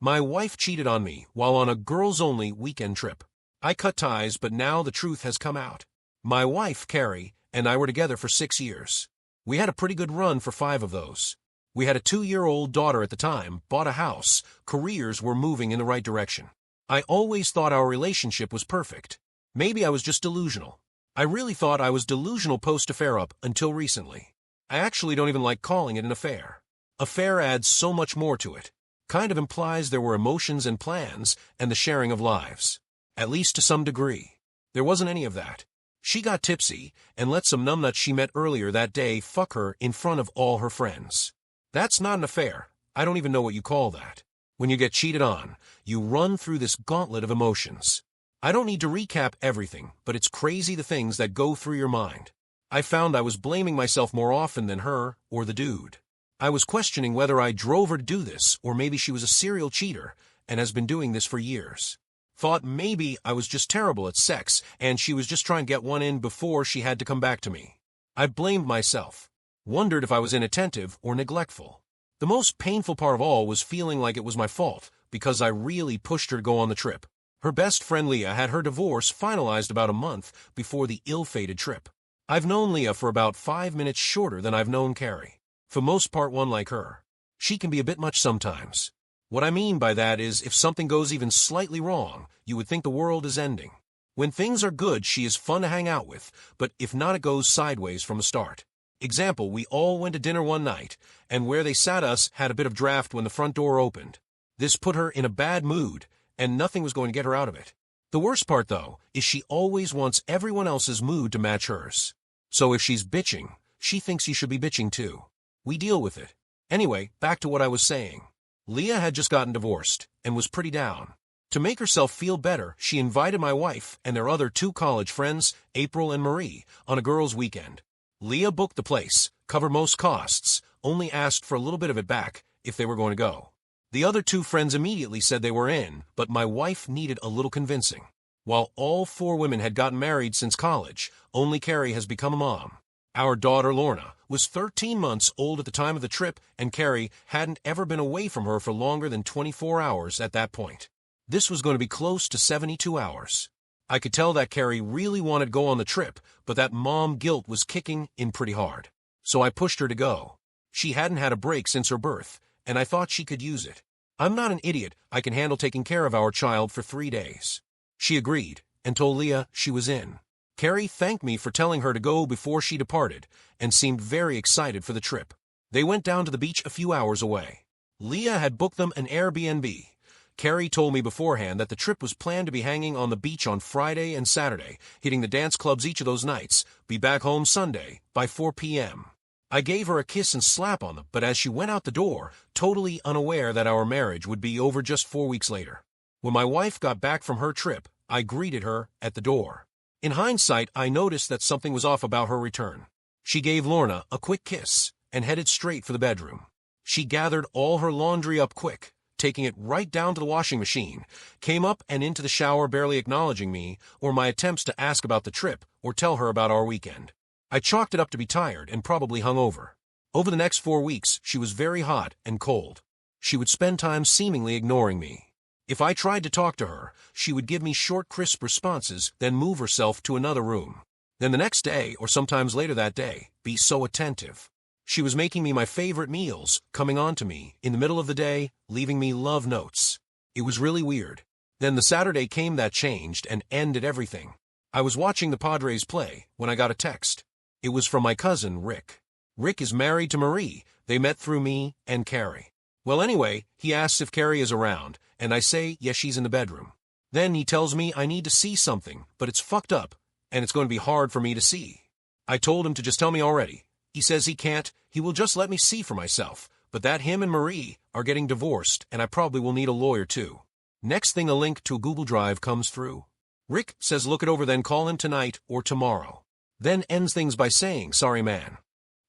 My wife cheated on me while on a girls-only weekend trip. I cut ties, but now the truth has come out. My wife, Carrie, and I were together for 6 years. We had a pretty good run for 5 of those. We had a 2-year-old daughter at the time, bought a house, careers were moving in the right direction. I always thought our relationship was perfect. Maybe I was just delusional. I really thought I was delusional post-affair up until recently. I actually don't even like calling it an affair. Affair adds so much more to it. Kind of implies there were emotions and plans and the sharing of lives. At least to some degree. There wasn't any of that. She got tipsy and let some numbnuts she met earlier that day fuck her in front of all her friends. That's not an affair. I don't even know what you call that. When you get cheated on, you run through this gauntlet of emotions. I don't need to recap everything, but it's crazy the things that go through your mind. I found I was blaming myself more often than her or the dude. I was questioning whether I drove her to do this, or maybe she was a serial cheater and has been doing this for years. Thought maybe I was just terrible at sex and she was just trying to get one in before she had to come back to me. I blamed myself. Wondered if I was inattentive or neglectful. The most painful part of all was feeling like it was my fault because I really pushed her to go on the trip. Her best friend Leah had her divorce finalized about a month before the ill-fated trip. I've known Leah for about 5 minutes shorter than I've known Carrie. For most part one like her. She can be a bit much sometimes. What I mean by that is if something goes even slightly wrong, you would think the world is ending. When things are good, she is fun to hang out with, but if not, it goes sideways from the start. Example, we all went to dinner one night, and where they sat us had a bit of draft when the front door opened. This put her in a bad mood, and nothing was going to get her out of it. The worst part, though, is she always wants everyone else's mood to match hers. So if she's bitching, she thinks you should be bitching too. We deal with it. Anyway, back to what I was saying. Leah had just gotten divorced, and was pretty down. To make herself feel better, she invited my wife and their other 2 college friends, April and Marie, on a girls' weekend. Leah booked the place, covered most costs, only asked for a little bit of it back if they were going to go. The other 2 friends immediately said they were in, but my wife needed a little convincing. While all 4 women had gotten married since college, only Carrie has become a mom. Our daughter, Lorna, was 13 months old at the time of the trip, and Carrie hadn't ever been away from her for longer than 24 hours at that point. This was going to be close to 72 hours. I could tell that Carrie really wanted to go on the trip, but that mom guilt was kicking in pretty hard. So I pushed her to go. She hadn't had a break since her birth, and I thought she could use it. I'm not an idiot. I can handle taking care of our child for 3 days. She agreed, and told Leah she was in. Carrie thanked me for telling her to go before she departed, and seemed very excited for the trip. They went down to the beach a few hours away. Leah had booked them an Airbnb. Carrie told me beforehand that the trip was planned to be hanging on the beach on Friday and Saturday, hitting the dance clubs each of those nights, be back home Sunday by 4 p.m. I gave her a kiss and slap on them, but as she went out the door, totally unaware that our marriage would be over just 4 weeks later. When my wife got back from her trip, I greeted her at the door. In hindsight, I noticed that something was off about her return. She gave Lorna a quick kiss and headed straight for the bedroom. She gathered all her laundry up quick, taking it right down to the washing machine, came up and into the shower barely acknowledging me or my attempts to ask about the trip or tell her about our weekend. I chalked it up to be tired and probably hungover. Over the next 4 weeks, she was very hot and cold. She would spend time seemingly ignoring me. If I tried to talk to her, she would give me short, crisp responses, then move herself to another room. Then the next day, or sometimes later that day, be so attentive. She was making me my favorite meals, coming on to me in the middle of the day, leaving me love notes. It was really weird. Then the Saturday came that changed and ended everything. I was watching the Padres play when I got a text. It was from my cousin, Rick. Rick is married to Marie. They met through me and Carrie. Well, anyway, he asks if Carrie is around, and I say, yes, she's in the bedroom. Then he tells me I need to see something, but it's fucked up, and it's going to be hard for me to see. I told him to just tell me already. He says he can't, he will just let me see for myself, but that him and Marie are getting divorced, and I probably will need a lawyer too. Next thing, a link to a Google Drive comes through. Rick says look it over, then call him tonight or tomorrow. Then ends things by saying, sorry man.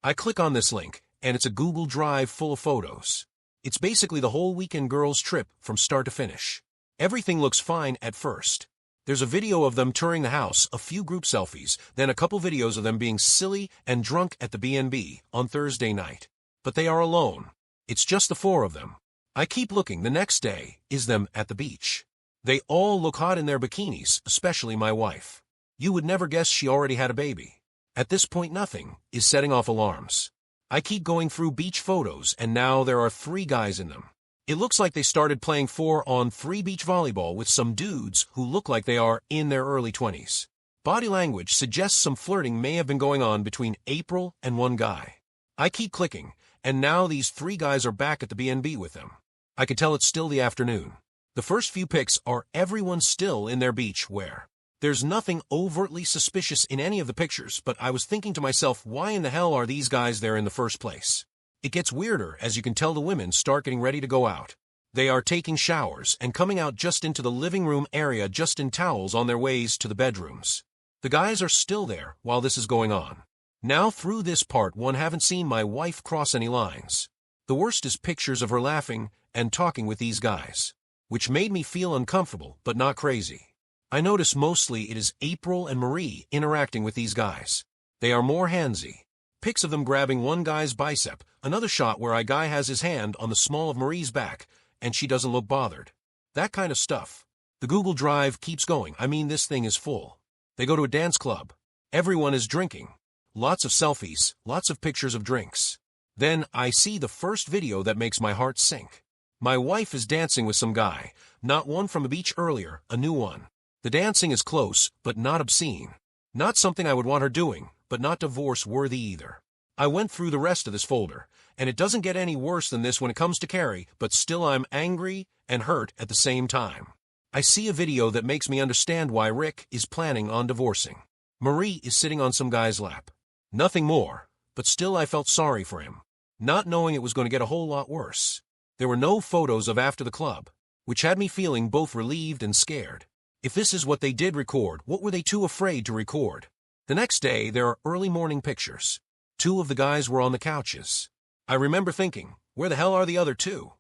I click on this link, and it's a Google Drive full of photos. It's basically the whole weekend girls' trip from start to finish. Everything looks fine at first. There's a video of them touring the house, a few group selfies, then a couple videos of them being silly and drunk at the B&B on Thursday night. But they are alone. It's just the 4 of them. I keep looking. The next day is them at the beach. They all look hot in their bikinis, especially my wife. You would never guess she already had a baby. At this point, nothing is setting off alarms. I keep going through beach photos, and now there are 3 guys in them. It looks like they started playing 4-on-3 beach volleyball with some dudes who look like they are in their early 20s. Body language suggests some flirting may have been going on between April and one guy. I keep clicking, and now these 3 guys are back at the B&B with them. I can tell it's still the afternoon. The first few pics are everyone still in their beach wear. There's nothing overtly suspicious in any of the pictures, but I was thinking to myself, why in the hell are these guys there in the first place? It gets weirder as you can tell the women start getting ready to go out. They are taking showers and coming out just into the living room area just in towels on their ways to the bedrooms. The guys are still there while this is going on. Now through this part one haven't seen my wife cross any lines. The worst is pictures of her laughing and talking with these guys, which made me feel uncomfortable but not crazy. I notice mostly it is April and Marie interacting with these guys. They are more handsy. Pics of them grabbing one guy's bicep, another shot where a guy has his hand on the small of Marie's back, and she doesn't look bothered. That kind of stuff. The Google Drive keeps going. I mean, this thing is full. They go to a dance club. Everyone is drinking. Lots of selfies, lots of pictures of drinks. Then I see the first video that makes my heart sink. My wife is dancing with some guy, not one from a beach earlier, a new one. The dancing is close, but not obscene. Not something I would want her doing, but not divorce-worthy either. I went through the rest of this folder, and it doesn't get any worse than this when it comes to Carrie, but still I'm angry and hurt at the same time. I see a video that makes me understand why Rick is planning on divorcing. Marie is sitting on some guy's lap. Nothing more, but still I felt sorry for him, not knowing it was going to get a whole lot worse. There were no photos of after the club, which had me feeling both relieved and scared. If this is what they did record, what were they too afraid to record? The next day, there are early morning pictures. 2 of the guys were on the couches. I remember thinking, where the hell are the other 2?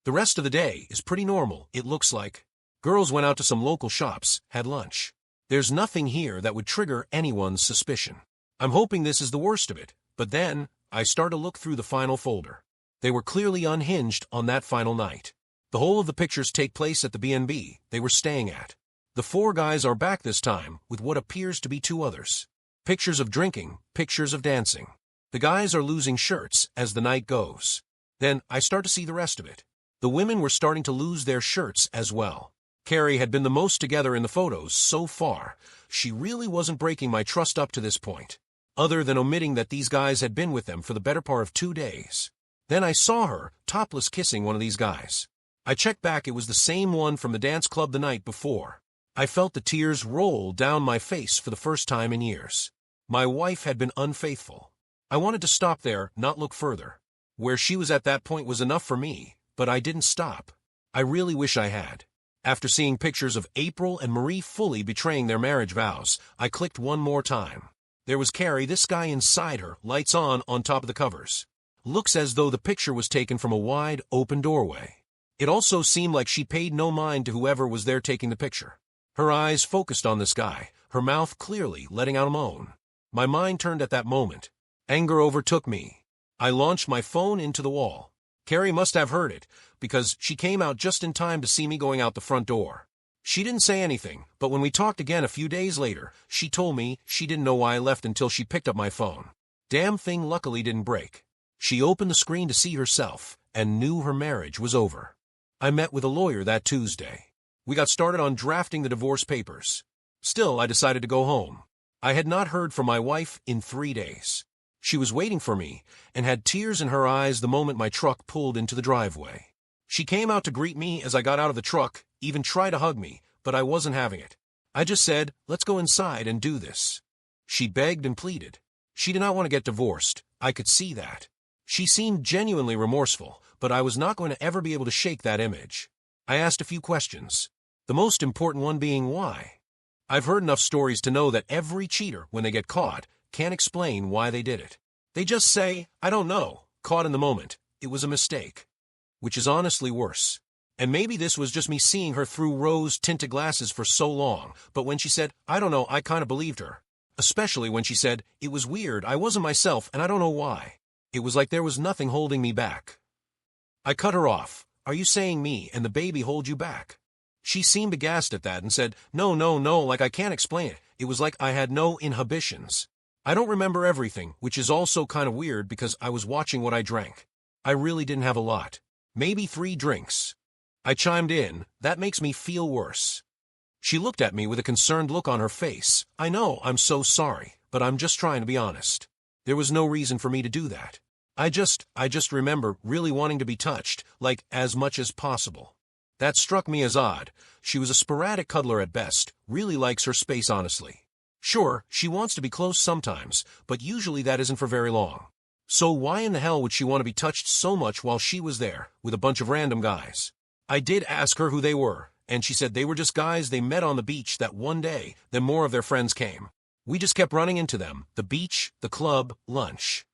The rest of the day is pretty normal, it looks like. Girls went out to some local shops, had lunch. There's nothing here that would trigger anyone's suspicion. I'm hoping this is the worst of it, but then I start to look through the final folder. They were clearly unhinged on that final night. The whole of the pictures take place at the B&B they were staying at. The 4 guys are back this time with what appears to be 2 others. Pictures of drinking, pictures of dancing. The guys are losing shirts as the night goes. Then I start to see the rest of it. The women were starting to lose their shirts as well. Carrie had been the most together in the photos so far. She really wasn't breaking my trust up to this point, other than omitting that these guys had been with them for the better part of 2 days. Then I saw her topless kissing one of these guys. I checked back, it was the same one from the dance club the night before. I felt the tears roll down my face for the first time in years. My wife had been unfaithful. I wanted to stop there, not look further. Where she was at that point was enough for me, but I didn't stop. I really wish I had. After seeing pictures of April and Marie fully betraying their marriage vows, I clicked one more time. There was Carrie, this guy inside her, lights on top of the covers. Looks as though the picture was taken from a wide, open doorway. It also seemed like she paid no mind to whoever was there taking the picture. Her eyes focused on this guy, her mouth clearly letting out a moan. My mind turned at that moment. Anger overtook me. I launched my phone into the wall. Carrie must have heard it, because she came out just in time to see me going out the front door. She didn't say anything, but when we talked again a few days later, she told me she didn't know why I left until she picked up my phone. Damn thing luckily didn't break. She opened the screen to see herself, and knew her marriage was over. I met with a lawyer that Tuesday. We got started on drafting the divorce papers. Still, I decided to go home. I had not heard from my wife in 3 days. She was waiting for me, and had tears in her eyes the moment my truck pulled into the driveway. She came out to greet me as I got out of the truck, even tried to hug me, but I wasn't having it. I just said, let's go inside and do this. She begged and pleaded. She did not want to get divorced, I could see that. She seemed genuinely remorseful, but I was not going to ever be able to shake that image. I asked a few questions, the most important one being why. I've heard enough stories to know that every cheater, when they get caught, can't explain why they did it. They just say, I don't know, caught in the moment, it was a mistake. Which is honestly worse. And maybe this was just me seeing her through rose-tinted glasses for so long, but when she said, I don't know, I kind of believed her. Especially when she said, it was weird, I wasn't myself, and I don't know why. It was like there was nothing holding me back. I cut her off. Are you saying me and the baby hold you back? She seemed aghast at that and said, No, no, no, like I can't explain it. It was like I had no inhibitions. I don't remember everything, which is also kind of weird because I was watching what I drank. I really didn't have a lot. Maybe 3 drinks. I chimed in, that makes me feel worse. She looked at me with a concerned look on her face. I know, I'm so sorry, but I'm just trying to be honest. There was no reason for me to do that. I just remember really wanting to be touched, like as much as possible. That struck me as odd. She was a sporadic cuddler at best, really likes her space honestly. Sure, she wants to be close sometimes, but usually that isn't for very long. So why in the hell would she want to be touched so much while she was there, with a bunch of random guys? I did ask her who they were, and she said they were just guys they met on the beach that one day, then more of their friends came. We just kept running into them, the beach, the club, lunch.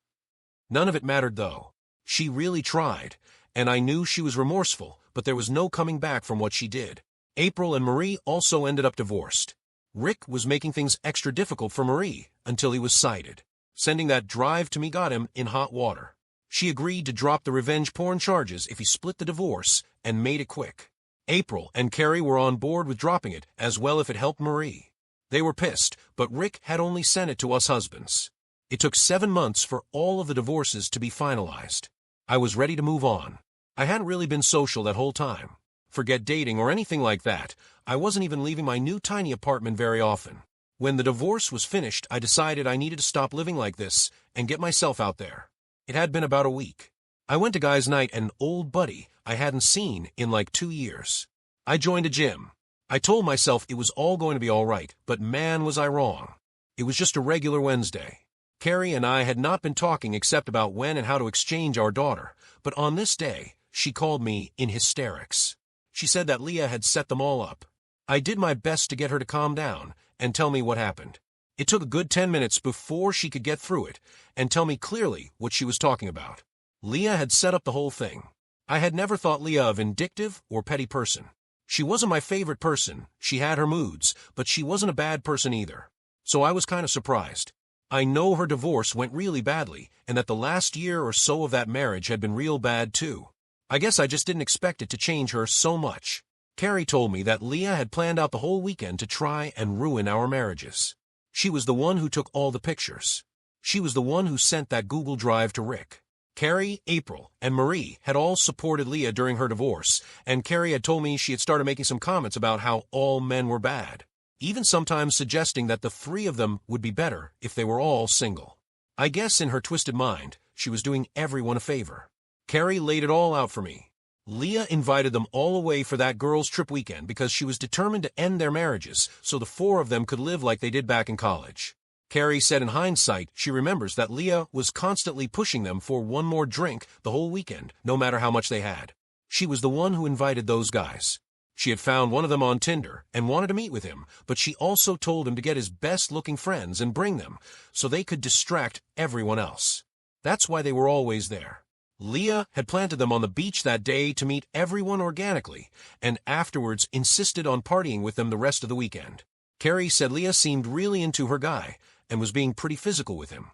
None of it mattered though. She really tried, and I knew she was remorseful, but there was no coming back from what she did. April and Marie also ended up divorced. Rick was making things extra difficult for Marie until he was cited. Sending that drive to me got him in hot water. She agreed to drop the revenge porn charges if he split the divorce and made it quick. April and Carrie were on board with dropping it as well if it helped Marie. They were pissed, but Rick had only sent it to us husbands. It took 7 months for all of the divorces to be finalized. I was ready to move on. I hadn't really been social that whole time. Forget dating or anything like that. I wasn't even leaving my new tiny apartment very often. When the divorce was finished, I decided I needed to stop living like this and get myself out there. It had been about a week. I went to guys' night and an old buddy I hadn't seen in like 2 years. I joined a gym. I told myself it was all going to be all right, but man was I wrong. It was just a regular Wednesday. Carrie and I had not been talking except about when and how to exchange our daughter, but on this day, she called me in hysterics. She said that Leah had set them all up. I did my best to get her to calm down and tell me what happened. It took a good 10 minutes before she could get through it and tell me clearly what she was talking about. Leah had set up the whole thing. I had never thought Leah a vindictive or petty person. She wasn't my favorite person. She had her moods, but she wasn't a bad person either. So I was kind of surprised. I know her divorce went really badly and that the last year or so of that marriage had been real bad too. I guess I just didn't expect it to change her so much. Carrie told me that Leah had planned out the whole weekend to try and ruin our marriages. She was the one who took all the pictures. She was the one who sent that Google Drive to Rick. Carrie, April, and Marie had all supported Leah during her divorce, and Carrie had told me she had started making some comments about how all men were bad, even sometimes suggesting that the 3 of them would be better if they were all single. I guess in her twisted mind, she was doing everyone a favor. Carrie laid it all out for me. Leah invited them all away for that girls' trip weekend because she was determined to end their marriages so the 4 of them could live like they did back in college. Carrie said in hindsight she remembers that Leah was constantly pushing them for one more drink the whole weekend, no matter how much they had. She was the one who invited those guys. She had found one of them on Tinder and wanted to meet with him, but she also told him to get his best-looking friends and bring them so they could distract everyone else. That's why they were always there. Leah had planted them on the beach that day to meet everyone organically, and afterwards insisted on partying with them the rest of the weekend. Carrie said Leah seemed really into her guy and was being pretty physical with him.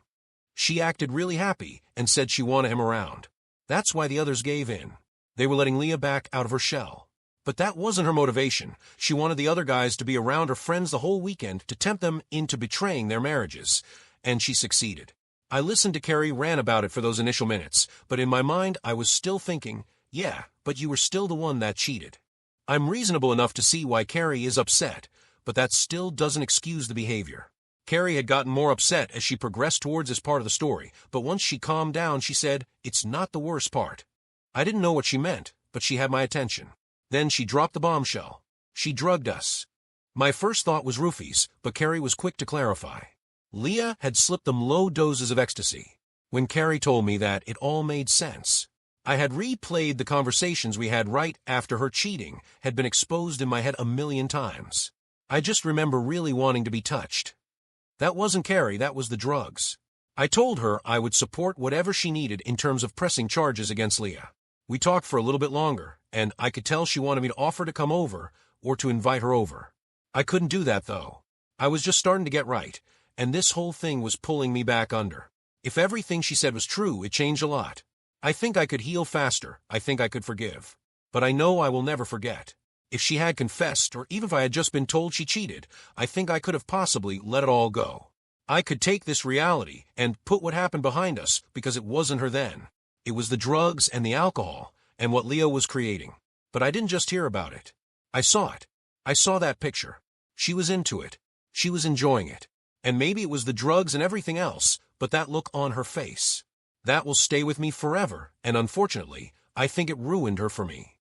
She acted really happy and said she wanted him around. That's why the others gave in. They were letting Leah back out of her shell. But that wasn't her motivation. She wanted the other guys to be around her friends the whole weekend to tempt them into betraying their marriages, and she succeeded. I listened to Carrie rant about it for those initial minutes, but in my mind I was still thinking, yeah, but you were still the one that cheated. I'm reasonable enough to see why Carrie is upset, but that still doesn't excuse the behavior. Carrie had gotten more upset as she progressed towards this part of the story, but once she calmed down she said, it's not the worst part. I didn't know what she meant, but she had my attention. Then she dropped the bombshell. She drugged us. My first thought was roofies, but Carrie was quick to clarify. Leah had slipped them low doses of ecstasy. When Carrie told me that, it all made sense. I had replayed the conversations we had right after her cheating had been exposed in my head 1,000,000 times. I just remember really wanting to be touched. That wasn't Carrie, that was the drugs. I told her I would support whatever she needed in terms of pressing charges against Leah. We talked for a little bit longer, and I could tell she wanted me to offer to come over or to invite her over. I couldn't do that, though. I was just starting to get right, and this whole thing was pulling me back under. If everything she said was true, it changed a lot. I think I could heal faster. I think I could forgive. But I know I will never forget. If she had confessed, or even if I had just been told she cheated, I think I could have possibly let it all go. I could take this reality and put what happened behind us because it wasn't her then. It was the drugs and the alcohol and what Leo was creating. But I didn't just hear about it. I saw it. I saw that picture. She was into it. She was enjoying it. And maybe it was the drugs and everything else, but that look on her face. That will stay with me forever, and unfortunately, I think it ruined her for me.